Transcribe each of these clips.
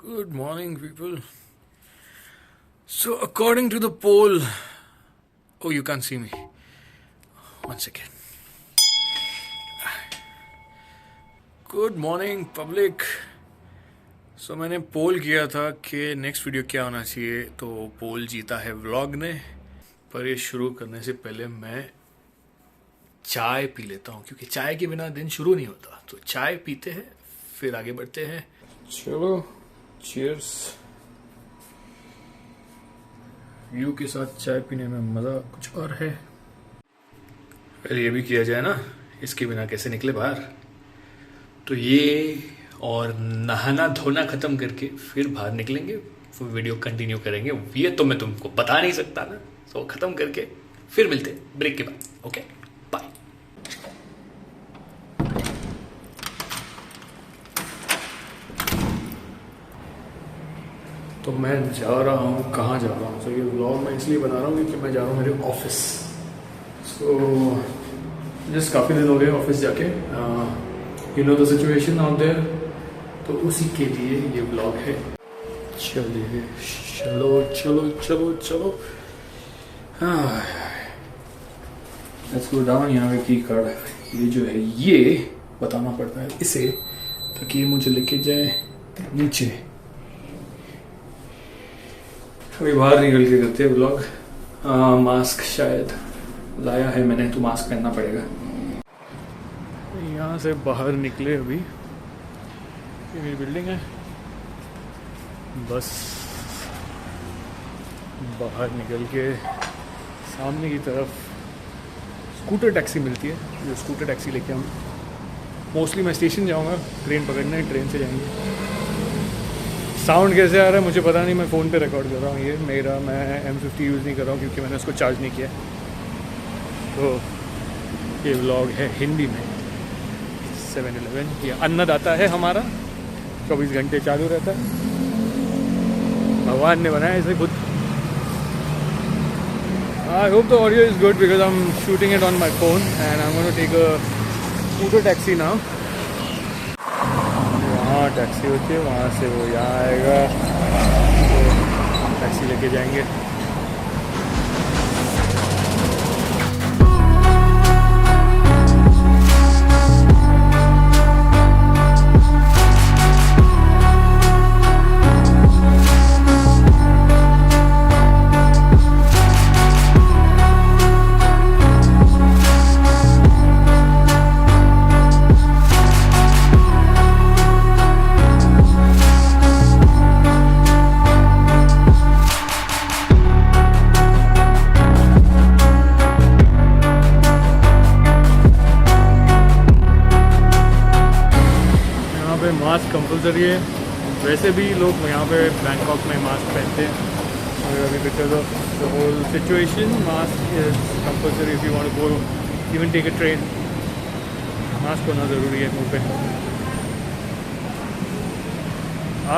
Good morning, people. So, according to the poll, oh, you can't see me. One second. Good morning, public. So, मैंने पोल किया था कि next video क्या होना चाहिए, तो पोल जीता है व्लॉग ने। पर ये शुरू करने से पहले मैं चाय पी लेता हूँ, क्योंकि चाय के बिना दिन शुरू नहीं होता। तो चाय पीते हैं, फिर आगे बढ़ते हैं। चलो, चीयर्स। व्यू के साथ चाय पीने में मज़ा कुछ और है। फिर ये भी किया जाए ना, इसके बिना कैसे निकले बाहर। तो ये और नहाना धोना ख़त्म करके फिर बाहर निकलेंगे, फिर वीडियो कंटिन्यू करेंगे। ये तो मैं तुमको बता नहीं सकता ना। तो ख़त्म करके फिर मिलते हैं ब्रेक के बाद। Okay, bye. तो मैं जा रहा हूँ, कहाँ जा रहा हूँ? तो ये व्लॉग मैं इसलिए बना रहा हूँ क्योंकि मैं जा रहा हूँ मेरे ऑफिस। सो जस्ट काफ़ी दिन हो गए ऑफिस जाके। You know the situation out there, तो उसी के लिए ये व्लॉग है। चलिए, चलो चलो चलो चलो। Let's go down. यहाँ पे की कार्ड, ये जो है ये बताना पड़ता है इसे, ताकि ये मुझे लेके जाए नीचे। अभी बाहर निकल के करते हैं व्लॉग। मास्क शायद लाया है मैंने, तो मास्क पहनना पड़ेगा। यहाँ से बाहर निकले अभी, ये मेरी बिल्डिंग है। बस बाहर निकल के सामने की तरफ स्कूटर टैक्सी मिलती है, जो स्कूटर टैक्सी लेके हम मोस्टली मैं स्टेशन जाऊँगा, ट्रेन पकड़ने, ट्रेन से जाएंगे। साउंड कैसे आ रहा है मुझे पता नहीं, मैं फ़ोन पे रिकॉर्ड कर रहा हूँ। ये मेरा, मैं M50 यूज़ नहीं कर रहा हूँ क्योंकि मैंने उसको चार्ज नहीं किया। तो ये व्लॉग है हिंदी में। 7-Eleven, ये अन्नदाता है हमारा, 24 घंटे चालू रहता है। भगवान ने बनाया इसे खुद। I hope the audio is good because I am shooting it on my phone and I am gonna take a scooter taxi now. वहाँ टैक्सी होती है, वहाँ से वो यहाँ आएगा, तो टैक्सी लेके जाएंगे। मास्क कंपलसरी है। वैसे भी लोग यहाँ पे बैंकॉक में मास्क पहनते हैं, और अभी because of the whole situation mask is compulsory. If you want to go even take a train, mask होना ज़रूरी है मुँह पे।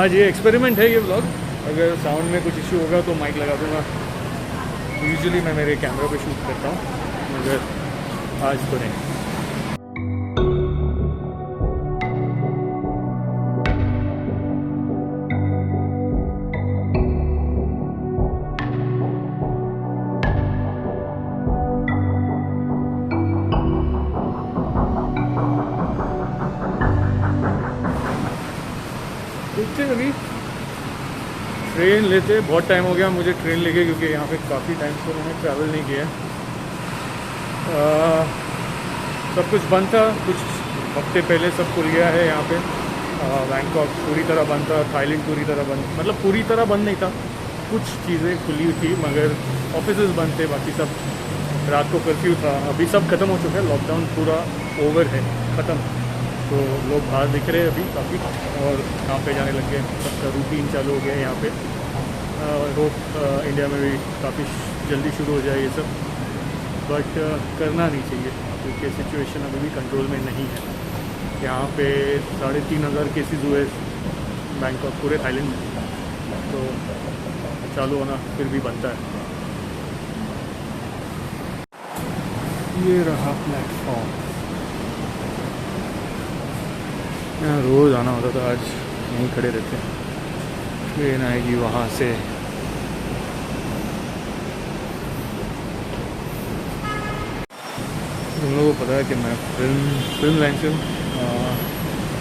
आज ये एक्सपेरिमेंट है ये व्लॉग। अगर साउंड में कुछ इशू होगा तो माइक लगा दूँगा। यूजुअली मैं मेरे कैमरा पे शूट करता हूँ, मगर आज तो नहीं। देखते अभी ट्रेन लेते। बहुत टाइम हो गया मुझे ट्रेन लेके, क्योंकि यहाँ पे काफ़ी टाइम से मैंने ट्रैवल नहीं किया। सब कुछ बंद था, कुछ हफ्ते पहले सब खुल गया है यहाँ पे। बैंकॉक पूरी तरह बंद था, थाईलैंड पूरी तरह बंद, मतलब पूरी तरह बंद नहीं था, कुछ चीज़ें खुली थी, मगर ऑफिसेज बंद थे। बाकी सब, रात को कर्फ्यू था। अभी सब ख़त्म हो चुका है, लॉकडाउन पूरा ओवर है, ख़त्म। तो लोग बाहर दिख रहे हैं अभी काफ़ी, और काम पे जाने लग गए। सबका रूटीन चालू हो गया है यहाँ पे। होप इंडिया में भी काफ़ी जल्दी शुरू हो जाए ये सब, बट करना नहीं चाहिए क्योंकि सिचुएशन अभी भी कंट्रोल में नहीं है। यहाँ पे 3,500 केसेस हुए बैंकॉक, पूरे थाईलैंड में। तो चालू होना फिर भी बनता है। ये रहा प्लेटफॉर्म। यहाँ रोज़ आना होता था, आज यहीं खड़े रहते हैं। ट्रेन आएगी वहाँ से। तुम लोगों को पता है कि मैं फिल्म लाइन से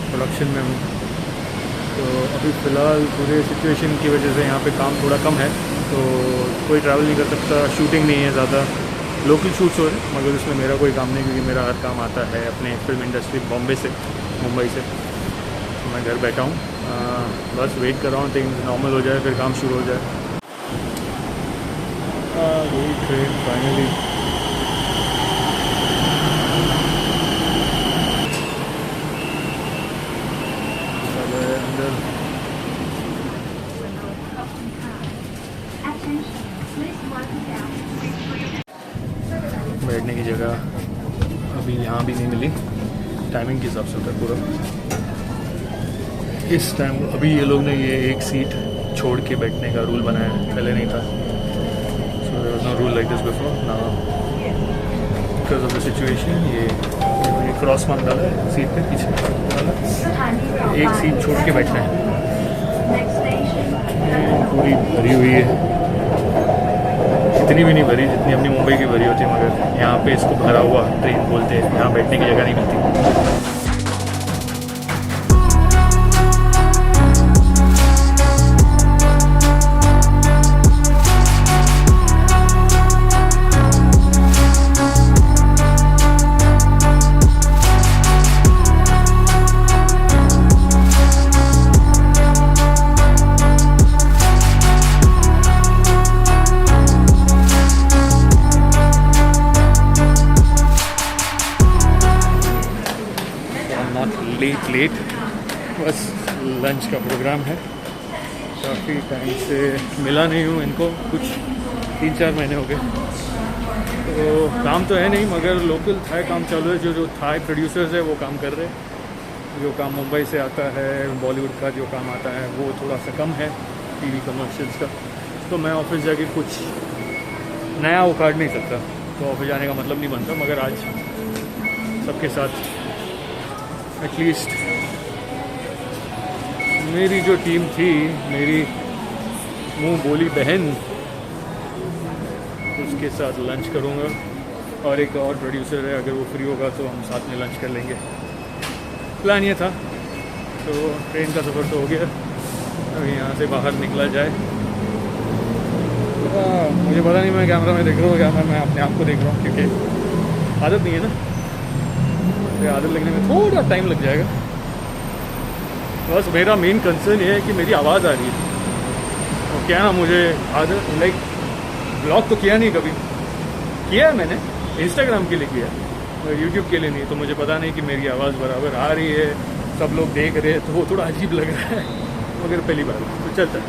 प्रोडक्शन में हूँ, तो अभी फ़िलहाल पूरे सिचुएशन की वजह से यहाँ पे काम थोड़ा कम है, तो कोई ट्रैवल नहीं कर सकता, शूटिंग नहीं है ज़्यादा, लोकल शूट्स हो रहे हैं, मगर उसमें मेरा कोई काम नहीं, क्योंकि मेरा हर काम आता है अपने फिल्म इंडस्ट्री बॉम्बे से, मुंबई से। तो मैं घर बैठा हूँ, बस वेट कर रहा हूँ थिंग्स नॉर्मल हो जाए, फिर काम शुरू हो जाए। यही ट्रेन फाइनली अंदर। बैठने की जगह अभी यहाँ भी नहीं मिली, टाइमिंग के हिसाब से होता है पूरा। इस टाइम अभी ये लोग ने ये एक सीट छोड़ के बैठने का रूल बनाया है, पहले नहीं था। So there was no rule like this before, now because of the situation ये क्रॉस मार्क डाला है सीट पे पीछे वाला, एक सीट छोड़ के बैठना है। पूरी भरी हुई है, इतनी भी नहीं भरी जितनी अपनी मुंबई की भरी होती है, मगर यहाँ पे इसको भरा हुआ ट्रेन बोलते हैं, यहाँ बैठने की जगह नहीं मिलती। लेट बस लंच का प्रोग्राम है, काफ़ी टाइम से मिला नहीं हूँ इनको, कुछ 3-4 महीने हो गए, तो काम तो है नहीं, मगर लोकल थाई काम चालू है। जो थाई प्रोड्यूसर्स है वो काम कर रहे हैं, जो काम मुंबई से आता है, बॉलीवुड का जो काम आता है वो थोड़ा सा कम है, टीवी कमर्शियल्स का। तो मैं ऑफिस जाके कुछ नया उखाड़ नहीं सकता, तो ऑफिस जाने का मतलब नहीं बनता, मगर आज सबके साथ एटलीस्ट मेरी जो टीम थी, मेरी मुंह बोली बहन, उसके साथ लंच करूँगा, और एक और प्रोड्यूसर है, अगर वो फ्री होगा तो हम साथ में लंच कर लेंगे। प्लान ये था। तो ट्रेन का सफ़र तो हो गया, अभी यहाँ से बाहर निकला जाए। मुझे पता नहीं, मैं कैमरा में देख रहा हूँ, कैमरा में अपने आप को देख रहा हूँ, क्योंकि आदत नहीं है ना, आदत लगने में थोड़ा टाइम लग जाएगा। बस मेरा मेन कंसर्न ये है कि मेरी आवाज़ आ रही है, और क्या ना, मुझे आदत लाइक ब्लॉग तो किया नहीं, कभी किया है मैंने, इंस्टाग्राम के लिए किया, और यूट्यूब के लिए नहीं। तो मुझे पता नहीं कि मेरी आवाज़ बराबर आ रही है, सब लोग देख रहे हैं, तो वो थोड़ा अजीब लग रहा है, मगर पहली बार तो चलता है।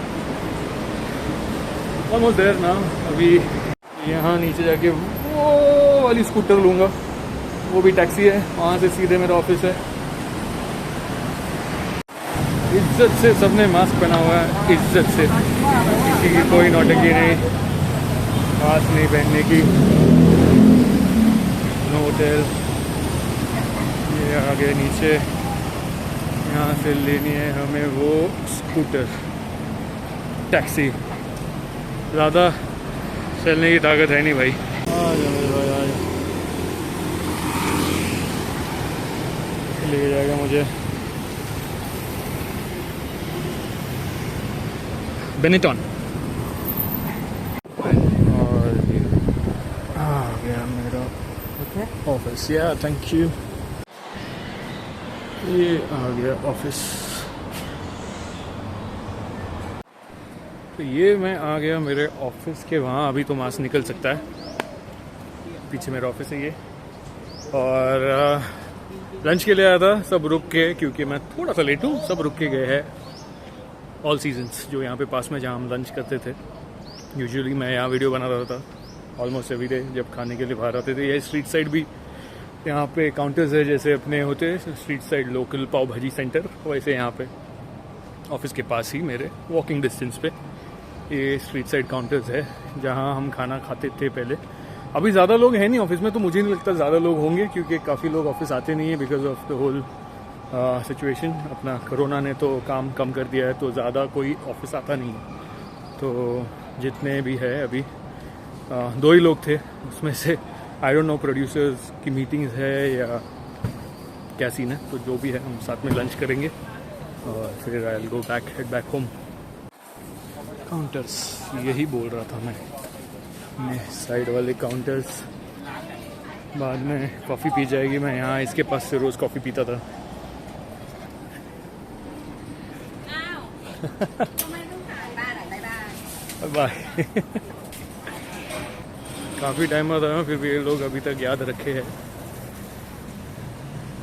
ऑलमोस्ट देयर ना। अभी यहाँ नीचे जाके वो वाली स्कूटर लूँगा, वो भी टैक्सी है, वहाँ से सीधे मेरा ऑफिस है। इज्जत से सबने मास्क पहना हुआ है, इज्जत से, किसी की कोई नौटंकी नहीं, मास्क नहीं पहनने की, नो होटल। ये आगे नीचे, यहाँ से लेनी है हमें वो स्कूटर, टैक्सी। ज़्यादा चलने की ताकत है नहीं भाई। ले जाएगा मुझे बेनिटॉन, और आ गया मेरा ऑफिस। या थैंक यू, ये आ गया ऑफिस। तो ये मैं आ गया मेरे ऑफिस के वहाँ। अभी तो मास्क निकल सकता है, पीछे मेरा ऑफिस है ये। और लंच के लिए आया था, सब रुक के, क्योंकि मैं थोड़ा सा लेट हूँ, सब रुक के गए हैं। ऑल सीजन्स जो यहाँ पे पास में जहाँ हम लंच करते थे, यूजुअली मैं यहाँ वीडियो बना रहा था ऑलमोस्ट एवरी डे जब खाने के लिए बाहर आते थे। ये स्ट्रीट साइड भी यहाँ पे काउंटर्स है, जैसे अपने होते हैं स्ट्रीट साइड लोकल पाव भाजी सेंटर, वैसे यहाँ पे ऑफिस के पास ही मेरे वॉकिंग डिस्टेंस पे ये स्ट्रीट साइड काउंटर्स है, जहाँ हम खाना खाते थे पहले। अभी ज़्यादा लोग हैं नहीं ऑफिस में, तो मुझे नहीं लगता ज़्यादा लोग होंगे, क्योंकि काफ़ी लोग ऑफिस आते नहीं है because of the whole situation. अपना कोरोना ने तो काम कम कर दिया है, तो ज़्यादा कोई ऑफिस आता नहीं है। तो जितने भी है अभी 2 ही लोग थे, उसमें से आई डोंट नो प्रोड्यूसर्स की मीटिंग्स है या क्या सीन है। तो जो भी है हम साथ में लंच करेंगे और फिर I will go back, head back home. Counters, यही बोल रहा था मैं साइड वाले काउंटर्स। बाद में कॉफ़ी पी जाएगी। मैं यहाँ इसके पास से रोज़ कॉफ़ी पीता था। बाय। काफ़ी टाइम बाद आया, फिर भी ये लोग अभी तक याद रखे हैं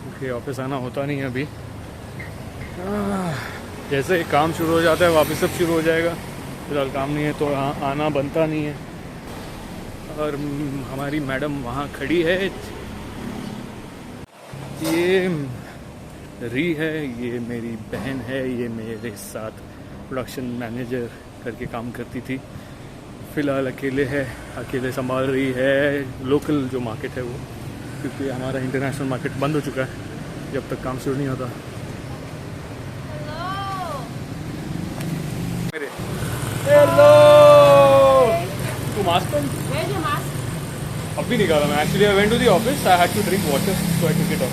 क्योंकि ऑफिस आना होता नहीं है अभी। जैसे काम शुरू हो जाता है वापस सब शुरू हो जाएगा। फिलहाल काम नहीं है तो आना बनता नहीं है। और हमारी मैडम वहाँ खड़ी है, ये री है, ये मेरी बहन है, ये मेरे साथ प्रोडक्शन मैनेजर करके काम करती थी। फ़िलहाल अकेले है, अकेले संभाल रही है लोकल जो मार्केट है वो, क्योंकि हमारा इंटरनेशनल मार्केट बंद हो चुका है जब तक काम शुरू नहीं होता। हेलो, तू मास्क पहन? अभी निकाला मैं। Actually I went to the office, I had to drink water so I took it off.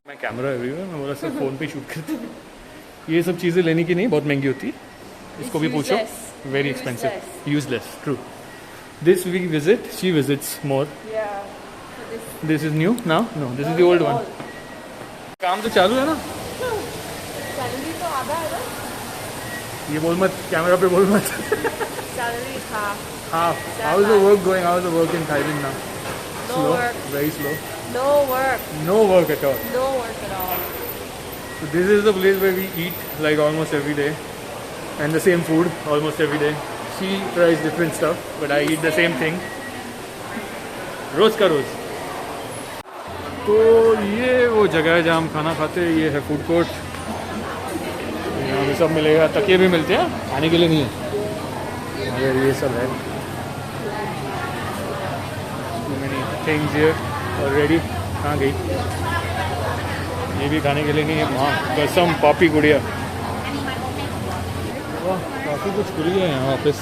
मैं कैमरा एवरीवेयर, मैं बोला सर फ़ोन पे शूट करते। ये सब चीज़ें लेने की नहीं, बहुत महंगी होती। इसको भी पूछो, very expensive, useless, true. This we visit, she visits more. This is new now, no this is the old one. काम तो चालू है ना? सैलरी तो आधा है ना? ये बोल मत, कैमरा पे बोल मत। Salary half. How is the work going? How is the work in Thailand now? No Slow, work. very slow. No work. No work at all. No work at all. So this is the place where we eat like almost every day, and the same food almost every day. She tries different stuff, but I eat the same thing. रोज का रोज। तो ये वो जगह है जहाँ हम खाना खाते हैं। ये है फूड कोर्ट, यहाँ भी सब मिलेगा। तकिए भी मिलते हैं, खाने के लिए नहीं है मगर ये सब है। many things here already। कहाँ गई? ये भी खाने के लिए नहीं है। वहाँ कसम पापी गुड़िया। वाह, काफ़ी कुछ खुल गया है यहाँ। ऑफिस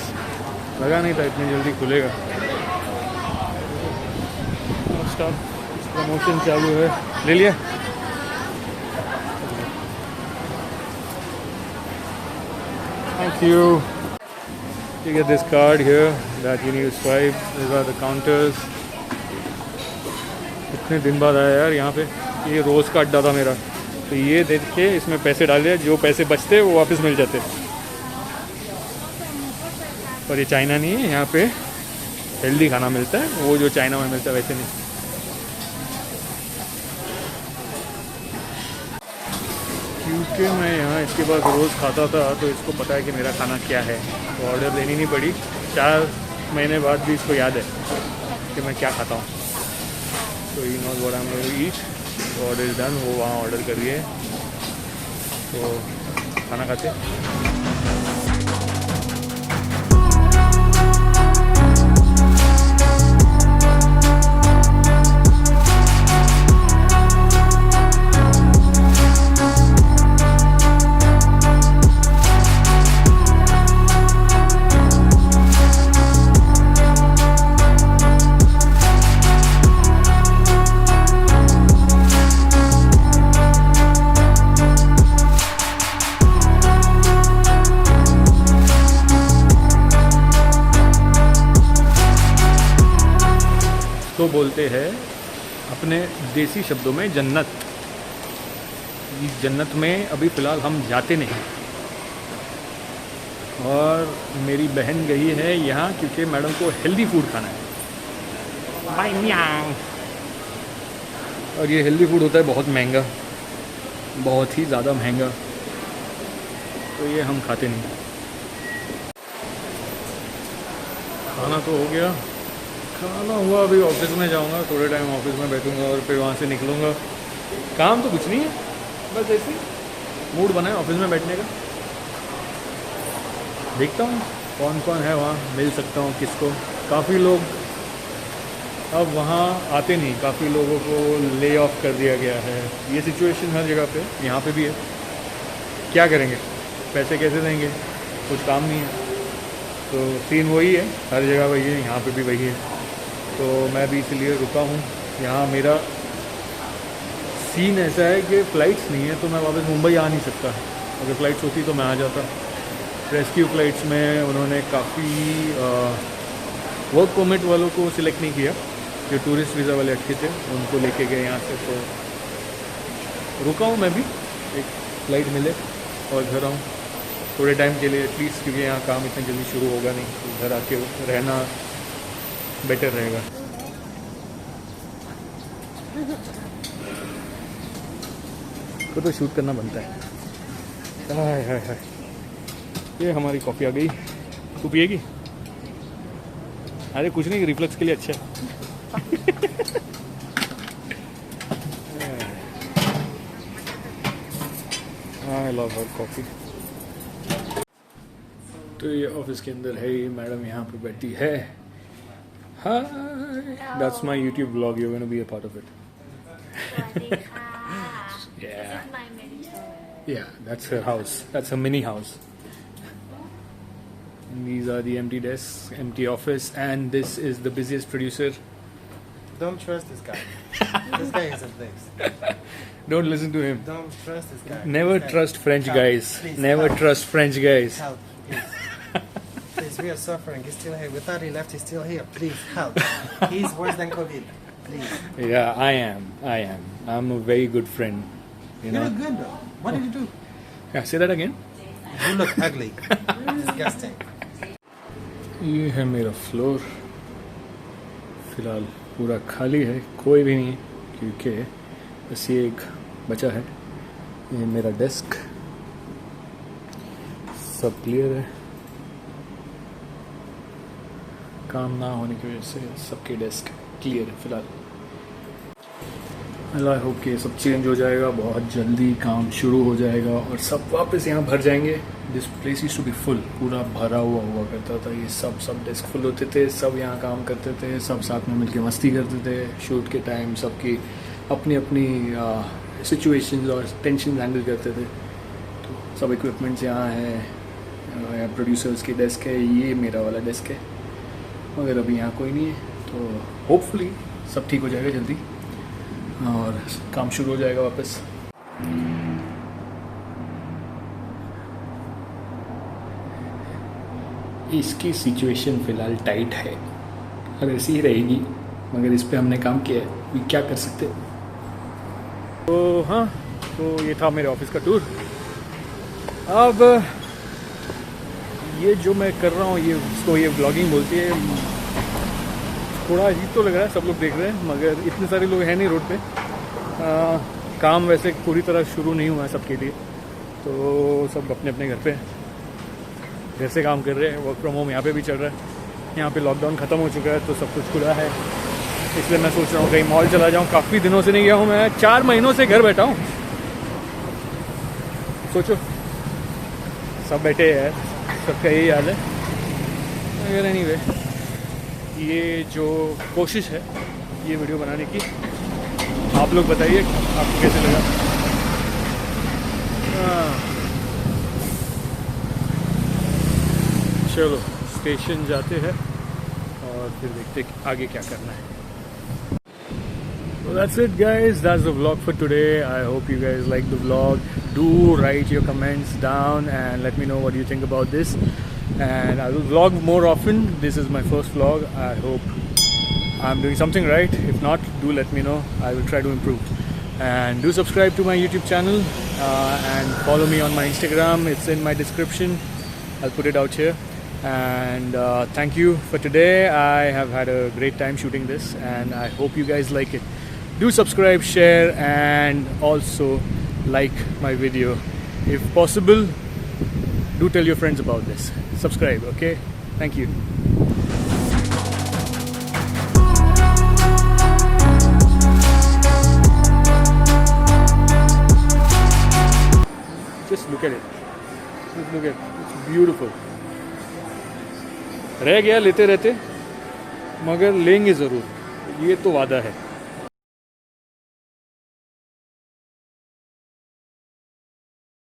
लगा नहीं था इतनी जल्दी खुलेगा। प्रमोशन चालू है, ले लिया। Thank you. You get this card here that you need to swipe. These are the counters. इतने दिन बाद आया यार यहाँ पे। ये रोज़ का अड्डा था मेरा, तो ये देख के इसमें पैसे डाल दिया। जो पैसे बचते वो वापस मिल जाते। पर ये चाइना नहीं है, यहाँ पे हेल्दी खाना मिलता है, वो जो चाइना में मिलता है वैसे नहीं। क्योंकि मैं यहाँ इसके पास रोज़ खाता था तो इसको पता है कि मेरा खाना क्या है, तो ऑर्डर लेनी नहीं पड़ी। 4 महीने बाद भी इसको याद है कि मैं क्या खाता हूँ। तो he knows what I am going to eat. Order is done, वो वहाँ ऑर्डर करिए तो खाना खाते। तो बोलते हैं अपने देसी शब्दों में जन्नत। इस जन्नत में अभी फ़िलहाल हम जाते नहीं, और मेरी बहन गई है यहाँ क्योंकि मैडम को हेल्दी फूड खाना है। बाय म्याऊ। और ये हेल्दी फूड होता है बहुत महंगा, बहुत ही ज़्यादा महंगा, तो ये हम खाते नहीं। खाना तो हो गया, खाना हुआ। अभी ऑफिस में जाऊंगा, थोड़े टाइम ऑफिस में बैठूंगा और फिर वहाँ से निकलूँगा। काम तो कुछ नहीं है, बस ऐसे ही मूड बना है ऑफिस में बैठने का। देखता हूँ कौन कौन है वहाँ, मिल सकता हूँ किसको। काफ़ी लोग अब वहाँ आते नहीं, काफ़ी लोगों को ले ऑफ कर दिया गया है। ये सिचुएशन हर जगह पे, यहाँ पे भी है। क्या करेंगे, पैसे कैसे देंगे, कुछ काम नहीं है। तो सीन वही है, हर जगह वही है, यहाँ पे भी वही है। तो मैं भी इसलिए रुका हूँ यहाँ। मेरा सीन ऐसा है कि फ़्लाइट्स नहीं है तो मैं वापस मुंबई आ नहीं सकता। अगर फ़्लाइट्स होती तो मैं आ जाता। रेस्क्यू फ़्लाइट्स में उन्होंने काफ़ी वर्क परमिट वालों को सिलेक्ट नहीं किया, जो टूरिस्ट वीज़ा वाले अटके थे उनको लेके गए यहाँ से। तो रुका हूँ मैं भी, एक फ़्लाइट मिले और घर आऊँ थोड़े टाइम के लिए एटलीस्ट, क्योंकि यहाँ काम इतनी जल्दी शुरू होगा नहीं। तो घर आके रहना बेटर रहेगा। तो शूट करना बनता है। हाय हाय हाय, ये हमारी कॉफ़ी आ गई। तू पिएगी? अरे कुछ नहीं, रिफ्लेक्स के लिए अच्छा है। I love her coffee. तो ये ऑफिस के अंदर है, ये मैडम यहाँ पे बैठी है। Hi, that's my YouTube blog, you are gonna be a part of it. Yeah. This is my mini. Yeah, that's her house. That's a mini house. And these are the empty desks, empty office, and this is the busiest producer. Don't trust this guy. This guy is a place. Don't listen to him. Don't trust this guy. Never This guy- trust French Help. guys. Please, Never help. trust French guys. Help, please. Please, we are suffering. He's still here. We thought he left. He's still here. Please, help. He's worse than COVID. Please. Yeah, I am. I'm a very good friend. You You know. look good though. What did you do? Yeah, say that again. You look ugly. Disgusting. ये है मेरा floor. फिलहाल पूरा खाली है, कोई भी नहीं है, क्योंकि बस ये एक बचा है। ये मेरा डेस्क, सब क्लियर है। काम ना होने की वजह से सबके डेस्क क्लियर है फिलहाल। आई होप कि सब चेंज हो जाएगा, बहुत जल्दी काम शुरू हो जाएगा और सब वापस यहाँ भर जाएंगे। This place used to be full, पूरा भरा हुआ करता था। ये सब डेस्क फुल होते थे, सब यहाँ काम करते थे, सब साथ में मिलके मस्ती करते थे। शूट के टाइम सबकी अपनी अपनी सिचुएशंस और टेंशन हैंडल करते थे। तो सब इक्विपमेंट्स यहाँ हैं। प्रोड्यूसर्स की डेस्क है, ये मेरा वाला डेस्क है, मगर अभी यहाँ कोई नहीं है। तो होपफुली सब ठीक हो जाएगा जल्दी और काम शुरू हो जाएगा वापस। इसकी सिचुएशन फ़िलहाल टाइट है और ऐसी ही रहेगी, मगर इस पे हमने काम किया है, भी क्या कर सकते। तो हाँ, तो ये था मेरे ऑफिस का टूर। अब ये जो मैं कर रहा हूँ, ये इसको ये व्लॉगिंग बोलती है। थोड़ा अजीब तो लग रहा है, सब लोग देख रहे हैं, मगर इतने सारे लोग हैं नहीं रोड पे। काम वैसे पूरी तरह शुरू नहीं हुआ है सबके लिए, तो सब अपने अपने घर पे घर से काम कर रहे हैं। वर्क फ्रॉम होम यहाँ पे भी चल रहा है। यहाँ पे लॉकडाउन ख़त्म हो चुका है तो सब कुछ खुला है, इसलिए मैं सोच रहा हूँ कहीं मॉल चला जाऊँ। काफ़ी दिनों से नहीं गया हूँ मैं, 4 महीनों से घर बैठा हूँ। सोचो, सब बैठे हैं, सबका यही हाल है। मगर एनीवे, ये जो कोशिश है ये वीडियो बनाने की, आप लोग बताइए आपको कैसे लगा। चलो स्टेशन जाते हैं और फिर देखते हैं आगे क्या करना है। So that's it guys, that's the vlog for today. I hope you guys like the vlog. Do write your comments down and let me know what you think about this. And I will vlog more often. This is my first vlog. I hope I'm doing something right. If not, do let me know. I will try to improve. And do subscribe to my YouTube channel and follow me on my Instagram. It's in my description. I'll put it out here. And thank you for today. I have had a great time shooting this and I hope you guys like it. Do subscribe, share and also like my video. If possible, do tell your friends about this. Subscribe, okay? Thank you. Just look at it. Just look at it. It's beautiful. रह गया लेते रहते, मगर लेंगे ज़रूर। ये तो वादा है।